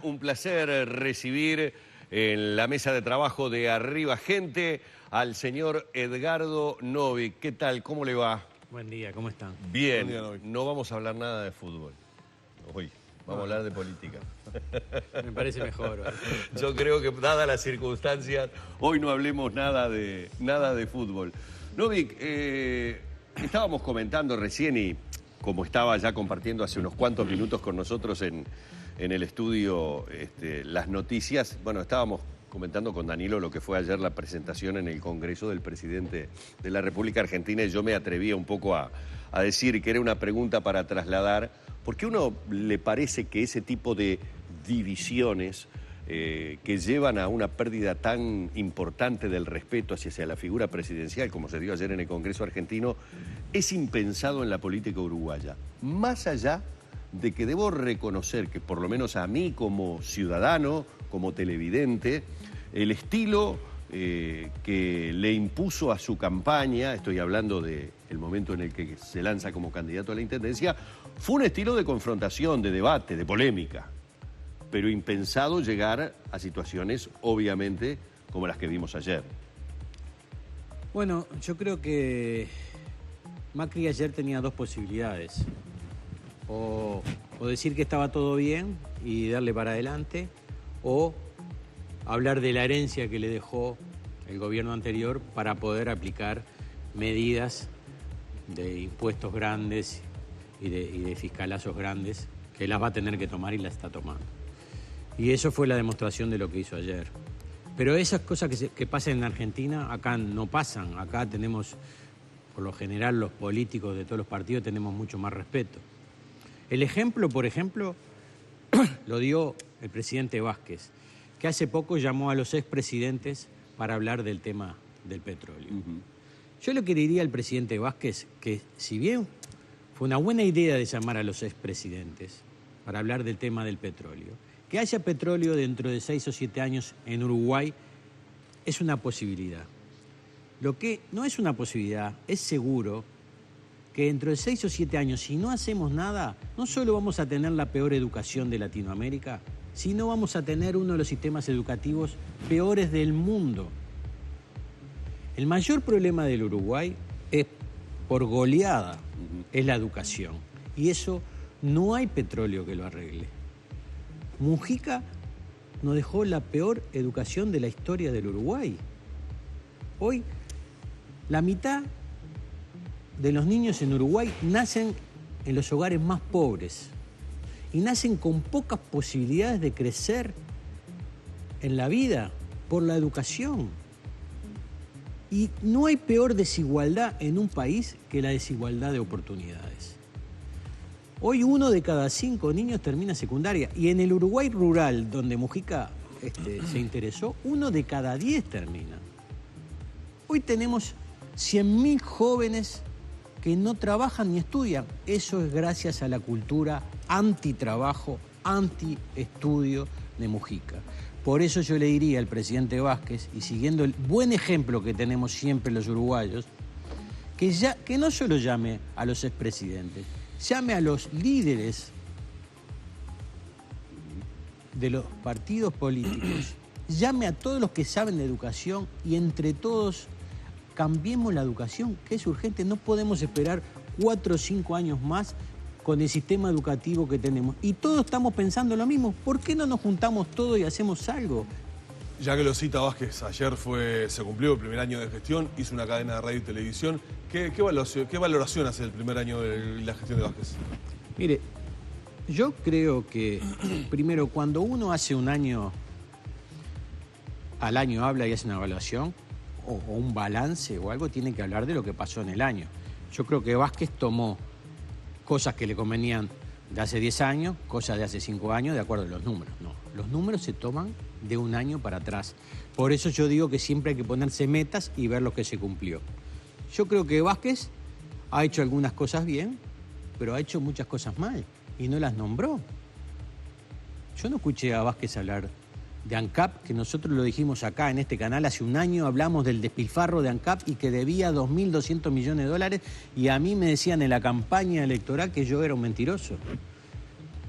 Un placer recibir en la mesa de trabajo de Arriba Gente al señor Edgardo Novic. ¿Qué tal? ¿Cómo le va? Buen día, ¿cómo están? Bien, Buen día, Novic. no vamos a hablar nada de fútbol hoy, vamos a hablar de política. Me parece mejor. Yo creo que dadas las circunstancias, hoy no hablemos nada de fútbol. Novic, estábamos comentando recién y como estaba ya compartiendo hace unos cuantos minutos con nosotros en el estudio las noticias, bueno, estábamos comentando con Danilo lo que fue ayer la presentación en el Congreso del presidente de la República Argentina y yo me atrevía un poco a decir que era una pregunta para trasladar, porque a uno le parece que ese tipo de divisiones que llevan a una pérdida tan importante del respeto hacia la figura presidencial, como se dio ayer en el Congreso argentino, es impensado en la política uruguaya. Más allá de que debo reconocer que por lo menos a mí como ciudadano, como televidente, el estilo que le impuso a su campaña, estoy hablando del momento en el que se lanza como candidato a la intendencia, fue un estilo de confrontación, de debate, de polémica, pero impensado llegar a situaciones, obviamente, como las que vimos ayer. Bueno, yo creo que Macri ayer tenía dos posibilidades. O decir que estaba todo bien y darle para adelante, o hablar de la herencia que le dejó el gobierno anterior para poder aplicar medidas de impuestos grandes y de fiscalazos grandes que las va a tener que tomar y las está tomando. Y eso fue la demostración de lo que hizo ayer. Pero esas cosas que pasan en Argentina, acá no pasan. Acá tenemos, por lo general, los políticos de todos los partidos tenemos mucho más respeto. El ejemplo, por ejemplo, lo dio el presidente Vázquez, que hace poco llamó a los expresidentes para hablar del tema del petróleo. Yo le diría al presidente Vázquez que, si bien fue una buena idea de llamar a los expresidentes para hablar del tema del petróleo, que haya petróleo dentro de 6 o 7 años en Uruguay es una posibilidad. Lo que no es una posibilidad, es seguro que dentro de 6 o 7 años, si no hacemos nada, no solo vamos a tener la peor educación de Latinoamérica, sino vamos a tener uno de los sistemas educativos peores del mundo. El mayor problema del Uruguay es, por goleada, es la educación. Y eso no hay petróleo que lo arregle. Mujica nos dejó la peor educación de la historia del Uruguay. Hoy, la mitad de los niños en Uruguay nacen en los hogares más pobres y nacen con pocas posibilidades de crecer en la vida por la educación. Y no hay peor desigualdad en un país que la desigualdad de oportunidades. Hoy 1 de cada 5 niños termina secundaria y en el Uruguay rural, donde Mujica se interesó, 1 de cada 10 termina. Hoy tenemos 100.000 jóvenes que no trabajan ni estudian. Eso es gracias a la cultura antitrabajo, antiestudio de Mujica. Por eso yo le diría al presidente Vázquez, y siguiendo el buen ejemplo que tenemos siempre los uruguayos, que no solo llame a los expresidentes, llame a los líderes de los partidos políticos, llame a todos los que saben de educación y entre todos cambiemos la educación, que es urgente. No podemos esperar 4 o 5 años más con el sistema educativo que tenemos. Y todos estamos pensando lo mismo. ¿Por qué no nos juntamos todos y hacemos algo? Ya que lo cita Vázquez, ayer se cumplió el primer año de gestión, hizo una cadena de radio y televisión. ¿Qué valoración hace el primer año de la gestión de Vázquez? Mire, yo creo que, primero, cuando uno hace un año, al año habla y hace una evaluación, o un balance o algo, tiene que hablar de lo que pasó en el año. Yo creo que Vázquez tomó cosas que le convenían de hace 10 años, cosas de hace 5 años, de acuerdo a los números. No, los números se toman de un año para atrás. Por eso yo digo que siempre hay que ponerse metas y ver lo que se cumplió. Yo creo que Vázquez ha hecho algunas cosas bien, pero ha hecho muchas cosas mal y no las nombró. Yo no escuché a Vázquez hablar de ANCAP, que nosotros lo dijimos acá en este canal, hace un año hablamos del despilfarro de ANCAP y que debía 2.200 millones de dólares y a mí me decían en la campaña electoral que yo era un mentiroso.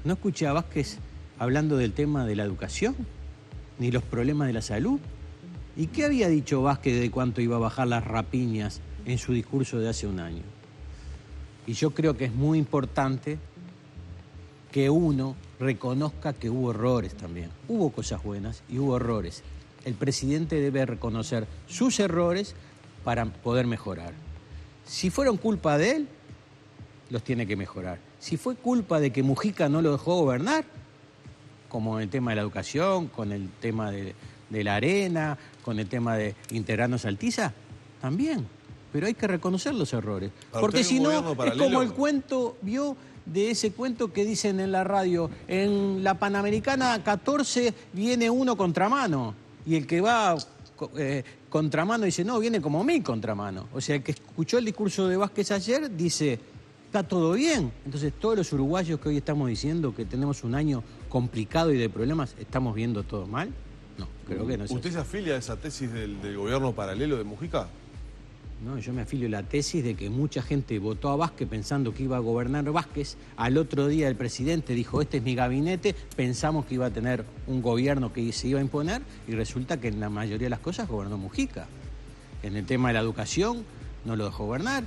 No escuché a Vázquez hablando del tema de la educación, ni los problemas de la salud. ¿Y qué había dicho Vázquez de cuánto iba a bajar las rapiñas en su discurso de hace un año? Y yo creo que es muy importante que uno reconozca que hubo errores también. Hubo cosas buenas y hubo errores. El presidente debe reconocer sus errores para poder mejorar. Si fueron culpa de él, los tiene que mejorar. Si fue culpa de que Mujica no lo dejó gobernar, como en el tema de la educación, con el tema de la arena, con el tema de integrarnos a Altiza, también. Pero hay que reconocer los errores. Porque si no, es como el cuento, ¿vio? De ese cuento que dicen en la radio, en la Panamericana 14 viene uno contramano, y el que va contramano dice, no, viene como 1000 contramano. O sea, el que escuchó el discurso de Vázquez ayer dice, está todo bien. Entonces, todos los uruguayos que hoy estamos diciendo que tenemos un año complicado y de problemas, ¿estamos viendo todo mal? No, creo que no es ¿Usted así. se afilia a esa tesis del gobierno paralelo de Mujica? No, yo me afilio a la tesis de que mucha gente votó a Vázquez pensando que iba a gobernar Vázquez. Al otro día el presidente dijo, este es mi gabinete, pensamos que iba a tener un gobierno que se iba a imponer y resulta que en la mayoría de las cosas gobernó Mujica. En el tema de la educación no lo dejó gobernar.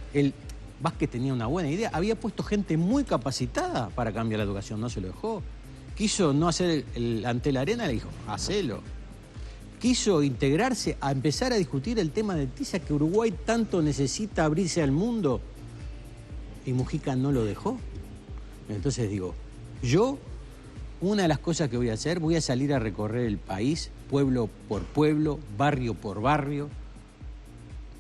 Vázquez tenía una buena idea, había puesto gente muy capacitada para cambiar la educación, no se lo dejó. Quiso no hacer ante la arena, le dijo, hacelo. Quiso integrarse a empezar a discutir el tema de Altiza, que Uruguay tanto necesita abrirse al mundo, y Mujica no lo dejó. Entonces digo, yo, una de las cosas que voy a hacer, voy a salir a recorrer el país, pueblo por pueblo, barrio por barrio,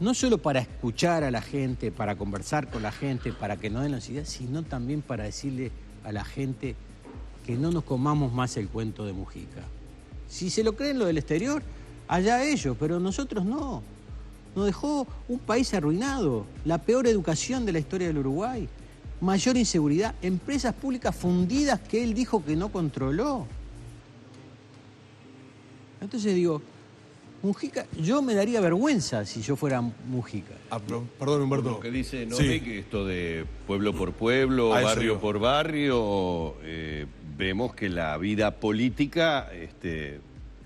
no solo para escuchar a la gente, para conversar con la gente, para que nos den las ideas, sino también para decirle a la gente que no nos comamos más el cuento de Mujica. Si se lo creen lo del exterior, allá ellos, pero nosotros no. Nos dejó un país arruinado, la peor educación de la historia del Uruguay, mayor inseguridad, empresas públicas fundidas que él dijo que no controló. Entonces digo, Mujica, yo me daría vergüenza si yo fuera Mujica. Perdón, Humberto. Lo que dice Sí. Novi, que esto de pueblo por pueblo, barrio por barrio, vemos que la vida política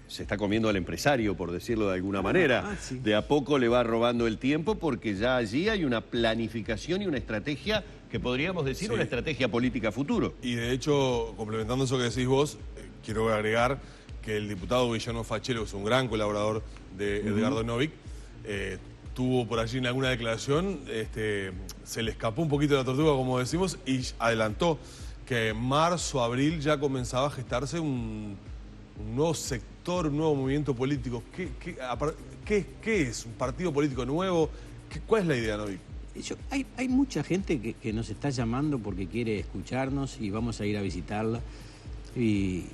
se está comiendo al empresario, por decirlo de alguna manera. Sí. De a poco le va robando el tiempo porque ya allí hay una planificación y una estrategia que podríamos decir Sí. una estrategia política futuro. Y de hecho, complementando eso que decís vos, quiero agregar que el diputado Villano Fachero, que es un gran colaborador de Edgardo Novic, tuvo por allí en alguna declaración, se le escapó un poquito la tortuga, como decimos, y adelantó que en marzo, abril ya comenzaba a gestarse un nuevo sector, un nuevo movimiento político. ¿Qué es? ¿Un partido político nuevo? ¿Cuál es la idea, Novic? Hay mucha gente que nos está llamando porque quiere escucharnos y vamos a ir a visitarla. Y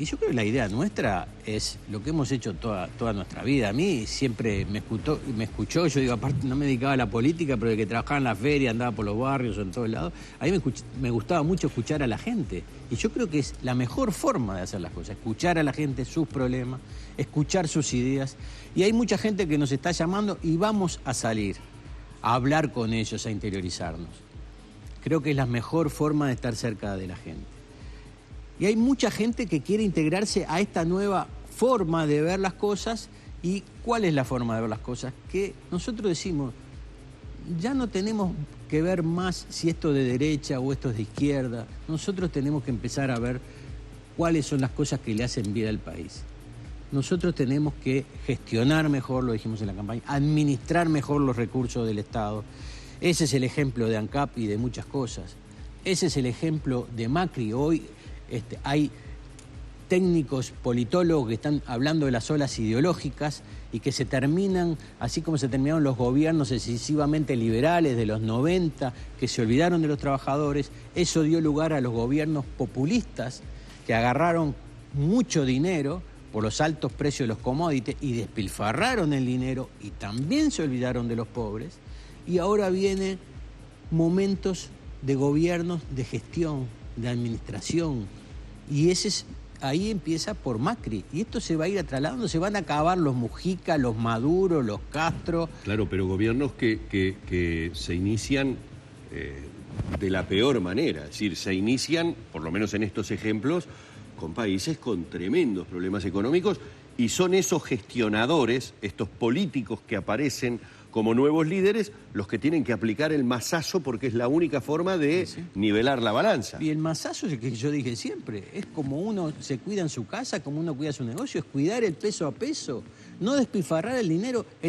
yo creo que la idea nuestra es lo que hemos hecho toda nuestra vida. A mí siempre me escuchó, yo digo, aparte no me dedicaba a la política, pero de que trabajaba en la feria, andaba por los barrios, en todos lados, a mí me gustaba mucho escuchar a la gente. Y yo creo que es la mejor forma de hacer las cosas, escuchar a la gente sus problemas, escuchar sus ideas. Y hay mucha gente que nos está llamando y vamos a salir a hablar con ellos, a interiorizarnos. Creo que es la mejor forma de estar cerca de la gente. Y hay mucha gente que quiere integrarse a esta nueva forma de ver las cosas. ¿Y cuál es la forma de ver las cosas? Que nosotros decimos, ya no tenemos que ver más si esto de derecha o esto es de izquierda. Nosotros tenemos que empezar a ver cuáles son las cosas que le hacen bien al país. Nosotros tenemos que gestionar mejor, lo dijimos en la campaña, administrar mejor los recursos del Estado. Ese es el ejemplo de ANCAP y de muchas cosas. Ese es el ejemplo de Macri. Hoy hay técnicos, politólogos que están hablando de las olas ideológicas y que se terminan, así como se terminaron los gobiernos excesivamente liberales de los 90, que se olvidaron de los trabajadores. Eso dio lugar a los gobiernos populistas que agarraron mucho dinero por los altos precios de los commodities y despilfarraron el dinero y también se olvidaron de los pobres. Y ahora vienen momentos de gobiernos, de gestión, de administración. Y ahí empieza por Macri. Y esto se va a ir trasladando, se van a acabar los Mujica, los Maduro, los Castro. Claro, pero gobiernos que se inician de la peor manera. Es decir, se inician, por lo menos en estos ejemplos, con países con tremendos problemas económicos, y son esos gestionadores, estos políticos que aparecen como nuevos líderes, los que tienen que aplicar el masazo, porque es la única forma de nivelar la balanza. Y el masazo es el que yo dije siempre, es como uno se cuida en su casa, como uno cuida su negocio, es cuidar el peso a peso, no despilfarrar el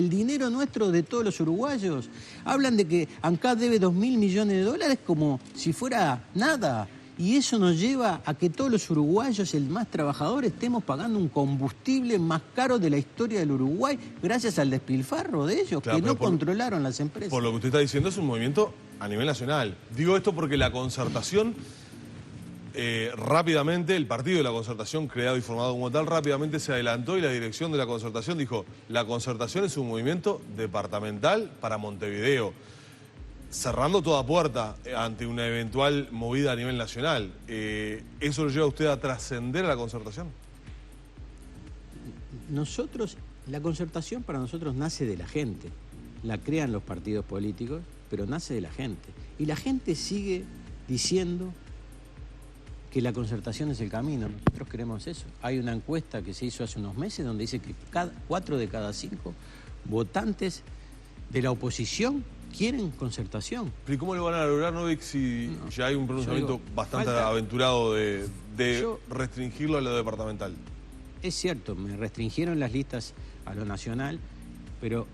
dinero nuestro de todos los uruguayos. Hablan de que ANCAP debe 2.000 millones de dólares como si fuera nada. Y eso nos lleva a que todos los uruguayos, el más trabajador, estemos pagando un combustible más caro de la historia del Uruguay gracias al despilfarro de ellos, claro, que no controlaron las empresas. Por lo que usted está diciendo, es un movimiento a nivel nacional. Digo esto porque la concertación, rápidamente, el partido de la concertación, creado y formado como tal, rápidamente se adelantó y la dirección de la concertación dijo, la concertación es un movimiento departamental para Montevideo, cerrando toda puerta ante una eventual movida a nivel nacional. ¿Eso lo lleva a usted a trascender a la concertación? La concertación para nosotros nace de la gente. La crean los partidos políticos, pero nace de la gente. Y la gente sigue diciendo que la concertación es el camino. Nosotros queremos eso. Hay una encuesta que se hizo hace unos meses donde dice que 4 de cada 5 votantes de la oposición quieren concertación. ¿Y cómo lo van a lograr, Novik, si ya hay un pronunciamiento bastante aventurado de restringirlo a lo departamental? Es cierto, me restringieron las listas a lo nacional, pero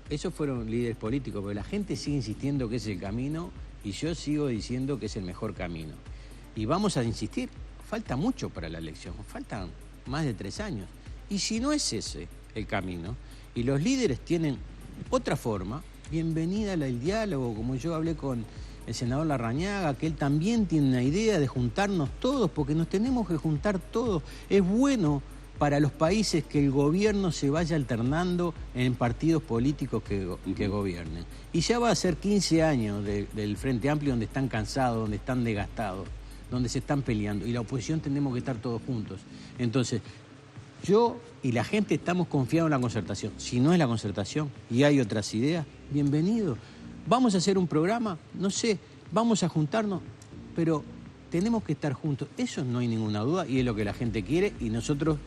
esos fueron líderes políticos, porque la gente sigue insistiendo que es el camino y yo sigo diciendo que es el mejor camino. Y vamos a insistir, falta mucho para la elección, faltan más de 3 años. Y si no es ese el camino, y los líderes tienen otra forma, bienvenida al diálogo, como yo hablé con el senador Larrañaga, que él también tiene una idea de juntarnos todos, porque nos tenemos que juntar todos. Es bueno para los países que el gobierno se vaya alternando en partidos políticos que gobiernen. Y ya va a ser 15 años del Frente Amplio donde están cansados, donde están desgastados, donde se están peleando, y la oposición tenemos que estar todos juntos. Entonces, yo y la gente estamos confiados en la concertación. Si no es la concertación y hay otras ideas, bienvenido. Vamos a hacer un programa, no sé, vamos a juntarnos, pero tenemos que estar juntos. Eso no hay ninguna duda y es lo que la gente quiere y nosotros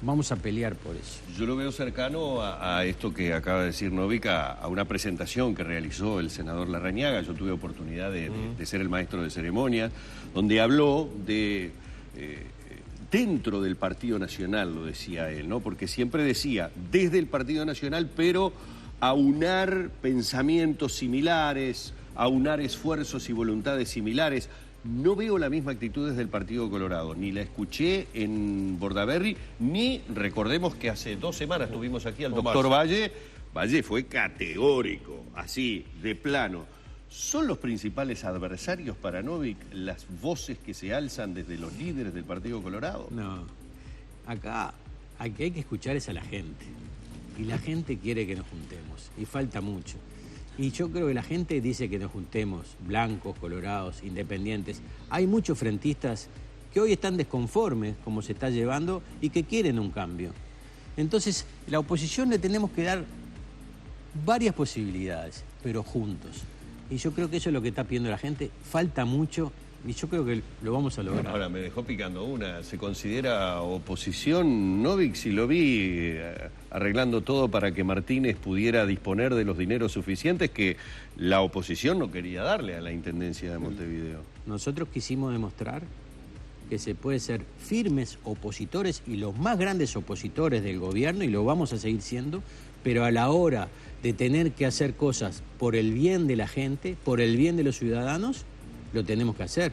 vamos a pelear por eso. Yo lo veo cercano a esto que acaba de decir Novik, a una presentación que realizó el senador Larrañaga. Yo tuve oportunidad de ser el maestro de ceremonias, donde habló de... dentro del Partido Nacional, lo decía él, ¿no? Porque siempre decía, desde el Partido Nacional, pero aunar pensamientos similares, aunar esfuerzos y voluntades similares. No veo la misma actitud desde el Partido Colorado, ni la escuché en Bordaberry, ni recordemos que hace 2 semanas tuvimos aquí al doctor Valle. Valle fue categórico, así, de plano. ¿Son los principales adversarios para Novik las voces que se alzan desde los líderes del Partido Colorado? No, acá hay que escuchar es a la gente. Y la gente quiere que nos juntemos, y falta mucho. Y yo creo que la gente dice que nos juntemos, blancos, colorados, independientes. Hay muchos frentistas que hoy están desconformes como se está llevando y que quieren un cambio. Entonces, la oposición le tenemos que dar varias posibilidades, pero juntos. Y yo creo que eso es lo que está pidiendo la gente. Falta mucho y yo creo que lo vamos a lograr. Ahora, me dejó picando una. ¿Se considera oposición, Novik? Si lo vi arreglando todo para que Martínez pudiera disponer de los dineros suficientes que la oposición no quería darle a la Intendencia de Montevideo. Nosotros quisimos demostrar que se puede ser firmes opositores y los más grandes opositores del gobierno, y lo vamos a seguir siendo, pero a la hora de tener que hacer cosas por el bien de la gente, por el bien de los ciudadanos, lo tenemos que hacer.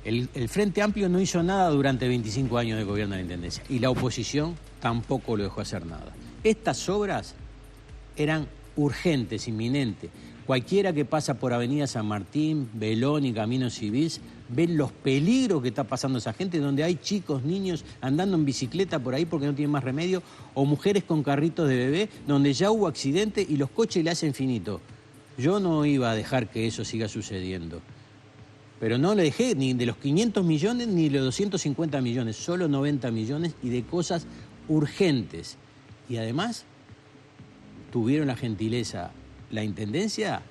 El Frente Amplio no hizo nada durante 25 años de gobierno de la Intendencia y la oposición tampoco lo dejó hacer nada. Estas obras eran urgentes, inminentes. Cualquiera que pasa por Avenida San Martín, Belón y Camino Civil ven los peligros que está pasando esa gente, donde hay chicos, niños andando en bicicleta por ahí porque no tienen más remedio, o mujeres con carritos de bebé, donde ya hubo accidente y los coches le hacen finito. Yo no iba a dejar que eso siga sucediendo. Pero no le dejé ni de los 500 millones ni de los 250 millones, solo 90 millones y de cosas urgentes. Y además tuvieron la gentileza, la Intendencia,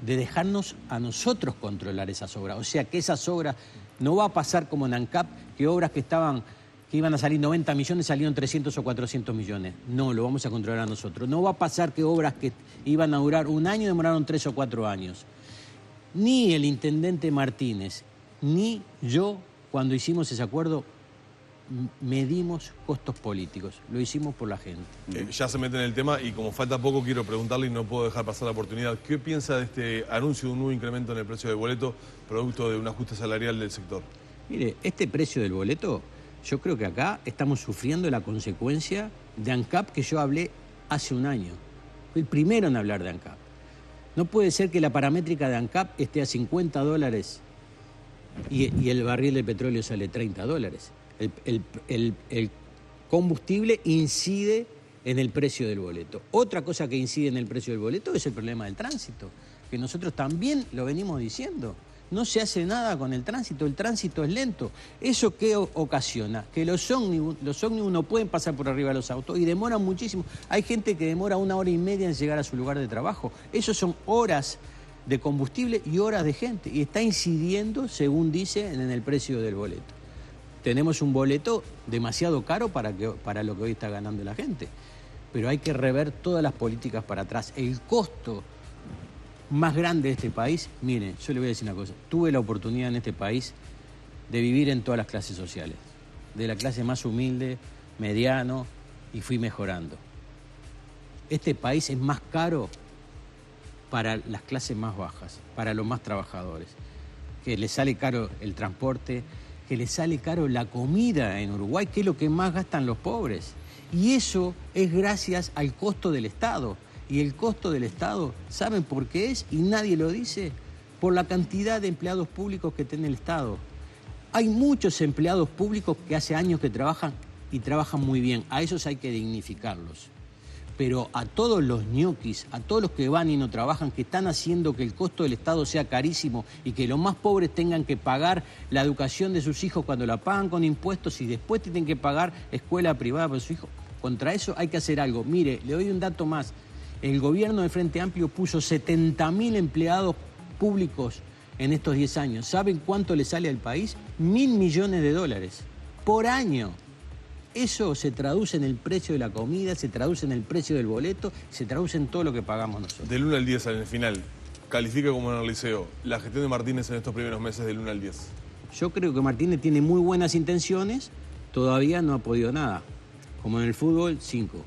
de dejarnos a nosotros controlar esas obras. O sea que esas obras No va a pasar como en ANCAP, que obras que iban a salir 90 millones, salieron 300 o 400 millones. No, lo vamos a controlar nosotros. No va a pasar que obras que iban a durar un año demoraron 3 o 4 años. Ni el intendente Martínez, ni yo, cuando hicimos ese acuerdo, medimos costos políticos. Lo hicimos por la gente. Ya se mete en el tema y como falta poco quiero preguntarle y no puedo dejar pasar la oportunidad. ¿Qué piensa de este anuncio de un nuevo incremento en el precio del boleto producto de un ajuste salarial del sector? Mire, este precio del boleto, yo creo que acá estamos sufriendo la consecuencia de ANCAP que yo hablé hace un año. Fui el primero en hablar de ANCAP. No puede ser que la paramétrica de ANCAP esté a $50 y el barril de petróleo sale $30. El combustible incide en el precio del boleto. Otra cosa que incide en el precio del boleto es el problema del tránsito, que nosotros también lo venimos diciendo. No se hace nada con el tránsito es lento. ¿Eso qué ocasiona? Que los ómnibus no pueden pasar por arriba de los autos y demoran muchísimo. Hay gente que demora 1 hora y media en llegar a su lugar de trabajo. Eso son horas de combustible y horas de gente. Y está incidiendo, según dice, en el precio del boleto. Tenemos un boleto demasiado caro para lo que hoy está ganando la gente. Pero hay que rever todas las políticas para atrás. El costo más grande de este país, miren, yo le voy a decir una cosa. Tuve la oportunidad en este país de vivir en todas las clases sociales. De la clase más humilde, mediano, y fui mejorando. Este país es más caro para las clases más bajas, para los más trabajadores. Que les sale caro el transporte, que les sale caro la comida en Uruguay, que es lo que más gastan los pobres. Y eso es gracias al costo del Estado. Y el costo del Estado, ¿saben por qué es? Y nadie lo dice. Por la cantidad de empleados públicos que tiene el Estado. Hay muchos empleados públicos que hace años que trabajan y trabajan muy bien. A esos hay que dignificarlos. Pero a todos los ñoquis, a todos los que van y no trabajan, que están haciendo que el costo del Estado sea carísimo y que los más pobres tengan que pagar la educación de sus hijos cuando la pagan con impuestos y después tienen que pagar escuela privada para sus hijos. Contra eso hay que hacer algo. Mire, le doy un dato más. El gobierno de Frente Amplio puso 70.000 empleados públicos en estos 10 años. ¿Saben cuánto le sale al país? $1.000 millones por año. Eso se traduce en el precio de la comida, se traduce en el precio del boleto, se traduce en todo lo que pagamos nosotros. Del 1 al 10 en el final, califica como en el liceo la gestión de Martínez en estos primeros meses del 1 al 10. Yo creo que Martínez tiene muy buenas intenciones, todavía no ha podido nada. Como en el fútbol, 5.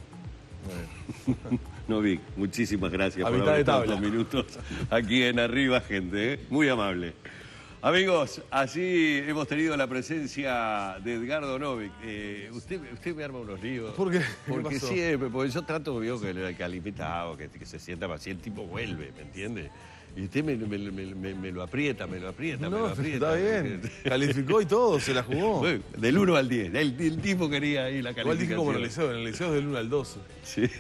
Bueno. Novik, muchísimas gracias A por mitad haber de estado tabla. estos minutos aquí en Arriba, gente, ¿eh? Muy amable. Amigos, así hemos tenido la presencia de Edgardo Novik. Usted me arma unos líos. ¿Por qué? ¿Qué Porque pasó? siempre, porque yo trato, veo que al invitado, que se sienta así, el tipo vuelve, ¿me entiende? Y usted me lo aprieta, me lo aprieta. Está bien. Calificó y todo, se la jugó. Bueno, del 1 al 10. El tipo quería ahí la Igual calificación. dije como en el liceo es del 1 al 12. Sí.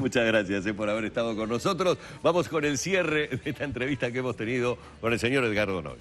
Muchas gracias por haber estado con nosotros. Vamos con el cierre de esta entrevista que hemos tenido con el señor Edgardo Novik.